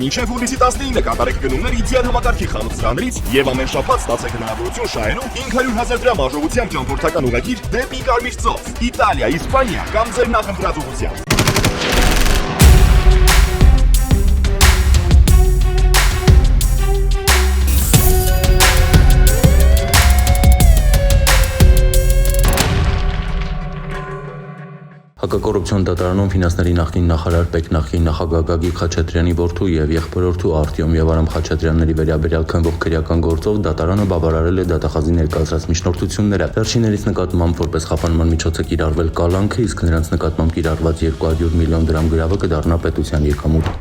Մինչև հուլիսի 19-ը կատարեք գնումներ Իդեալ համակարգի խանութներից եւ ամեն շաբաթ ստացեք հնարավորություն շահելու 500,000 դրամ արժողությամբ ճամփորդական ուղղագիր դեպի Կարմիր ծով, Իտալիա, Իսպանիա կամ ձեր նախընտրած ուղղությամբ։ Հակակոռուպցիոն դատարանում ֆինանսների նախկին նախարար Պետնախի նախագահ Գագիկ Խաչատրյանի որդու եւ եղբորորդու Արտյոմ եւ Արամ Խաչատրյանների վերաբերյալ քննվող քրեական գործով դատարանը բավարարել է դատախազի ներկայացրած միջնորդությունները։ Վերջիններից նկատմամբ որպես խափանման միջոց է կիրառվել կալանքը, իսկ նրանց նկատմամբ կիրառված 200 միլիոն դրամ գրավը կդառնա պետության եկամուտ։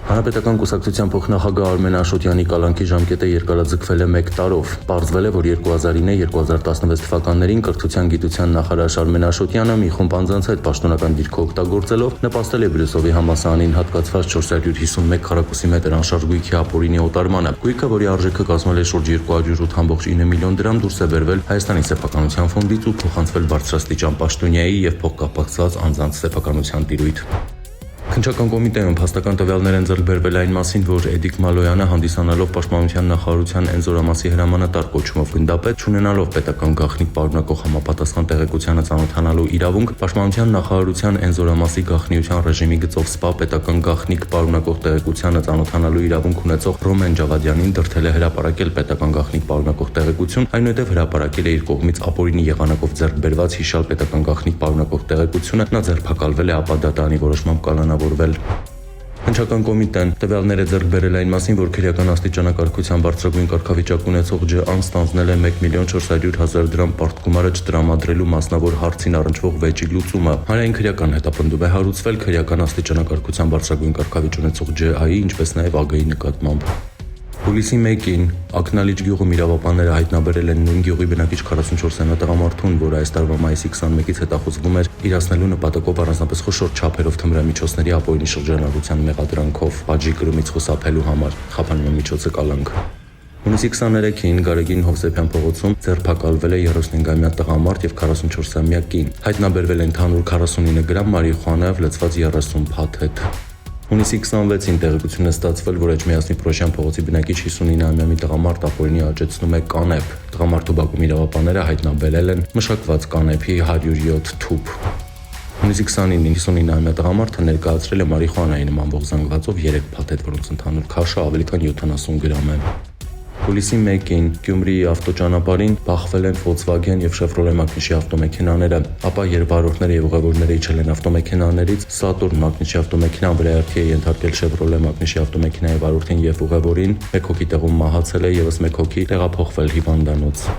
Հանրապետական կուսակցության փոխնախագահ Արմեն Աշոտյանի կալանքի ժամկետը երկարաձգվել է 1 տարով։ Պարզվել է, որ 2009-2016 թվականներին կրթության գիտության նախարար Արմեն Աշոտյանը մի խումբ անձանց հետ պաշտոնական դիրքը օգտագործելով նպաստել է Բրյուսովի համալսարանին հատկացված 451 քառակուսի մետր անշարժ գույքի ապօրինի օտարմանը։ Գույքը, որի արժեքը կազմել է շուրջ 208.9 միլիոն դրամ, դուրս է բերվել Հայաստանի սեփականության ֆոնդից ու փոխանցվել բարձրաստիճան պաշտոնյայի եւ փոխկապակցված անձանց սեփականության տիրույթ։ Քննչական կոմիտեում փաստական տվյալներ են ձեռք բերվել այն մասին, որ Էդիկ Մալոյանը հանդիսանալով Պաշտպանության նախարարության Էնզորամասի հրամանատար կոչումով գնդապետ, չունենալով պետական գաղտնիք պարունակող համապատասխան տեղեկությանը ծանոթանալու իրավունք, Պաշտպանության նախարարության Էնզորամասի գաղտնիության ռեժիմի գծով սպա պետական գաղտնիք պարունակող տեղեկությանը ծանոթանալու իրավունք ունեցող Ռոմեն Ջավադյանին դրդել է հրապարակել պետական գաղտնիք պարունակող տեղեկություն, այնուհետև հրապարակել է իր կողմից ապօրինի եղանակով ձեռք բերված հիշալ պետական գաղտնիք պարունակող տեղեկությունը, նա ձերբակալվել է, ապա դատարանի որոշմամբ կալանավորվել։ Քննչական կոմիտեն տվյալներ է ձեռք բերել այն մասին, որ քրեական աստիճանակարգության բարձրագույն կարգավիճակ ունեցող ջ.ան ստանձնել է 1.400.000 դրամ պարտքումարը չտրամադրելու մասնավոր հարցին առնչվող վեճի լուծումը։ Հանրային քրեական հետապնդում է հարուցվել քրեական աստիճանակարգության բարձրագույն կարգավիճակ ունեցող ջ.այի, ինչպես նաև ԱԳ-ի նկատմամբ։ Հուլիսի 1-ին Ակնալիջ գյուղում իրավապանները հայտնաբերել են նույն գյուղի բնակիչ 44-ամյա տղամարդուն, որը այս տարվա մայիսի 21-ից հետախուզվում էր իրացնելու նպատակով առանձնապես խոշոր չափերով թմրամիջոցների ապօրինի շրջանառության մեղադրանքով բաժի կրումից խուսափելու համար։ Խափանման միջոցը կալանք։ Հունիսի 23-ին Գարեգին Հովսեփյան փողոցում ձերբակալվել է 35-ամյա տղամարդ եւ 44-ամյա կին։ Հայտնաբերվել է ընդհանուր 49 գրամ մարիխուանայով լցված 30 փաթեթ։ Հունիսի 26-ին տեղեկություն է ստացվել, որ Էջմիածնի Պրոշյան փողոցի բնակիչ 59-ամյա մի տղամարդ ապօրինի աճեցնում է կանեփ։ Տղամարդու բակում իրավապանները հայտնաբերել են մշակված կանեփի 107 թուփ։ Հունիսի 29-ին 59-ամյա տղամարդը ներկայացրել է մարիխուանայի նմանվող զանգվածով 3 փաթեթ, որոնց ընդհանուր քաշը ավելի քան 70 գրամ է։ Հուլիսի 1-ին Գյումրիի ավտոճանապարհին բախվել են Volkswagen եւ Chevrolet մակնիշի ավտոմեքենաները, ապա երբ վարորդները եւ ուղևորները իջել են ավտոմեքենաներից, Saturn մակնիշի ավտոմեքենան վրայերթի է ենթարկել Chevrolet մակնիշի ավտոմեքենայի վարորդին եւ ուղևորին, 1 հոգի տեղում մահացել է, եւս 1 հոգի տեղափոխվել հիվանդանոց։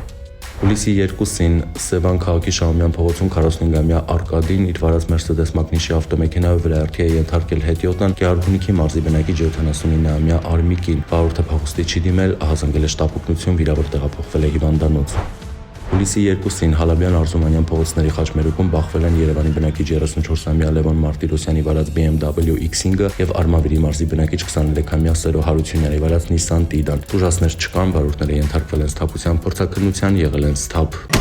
Հուլիսի 2-ին Սևան քաղաքի Շահումյան փողոցում 45-ամյա Արկադին իր վարած Mercedes մակնիշի ավտոմեքենայով վրայերթի է ենթարկել հետիոտն Գեղարքունիքի մարզի բնակիչ 79-ամյա Արմիկին։ Վարորդը փախուստի չի դիմել, ահազանգել է շտապօգնություն, վիրավոր տեղափոխվել է հիվանդանոց։ Հուլիսի 2-ին Հալաբյան Արզումանյան փողոցների խաչմերուկում բախվել են Երևանի բնակիչ 34-ամյա Լևոն Մարտիրոսյանի վարած BMW X5-ը եւ Արմավիրի մարզի բնակիչ 23-ամյա Սերո Հարությունյանի վարած Nissan Tidan։ Ուժասներ չկան, վարորդները ենթարկվել են սթափության փորձաքննության, եղել են սթափ։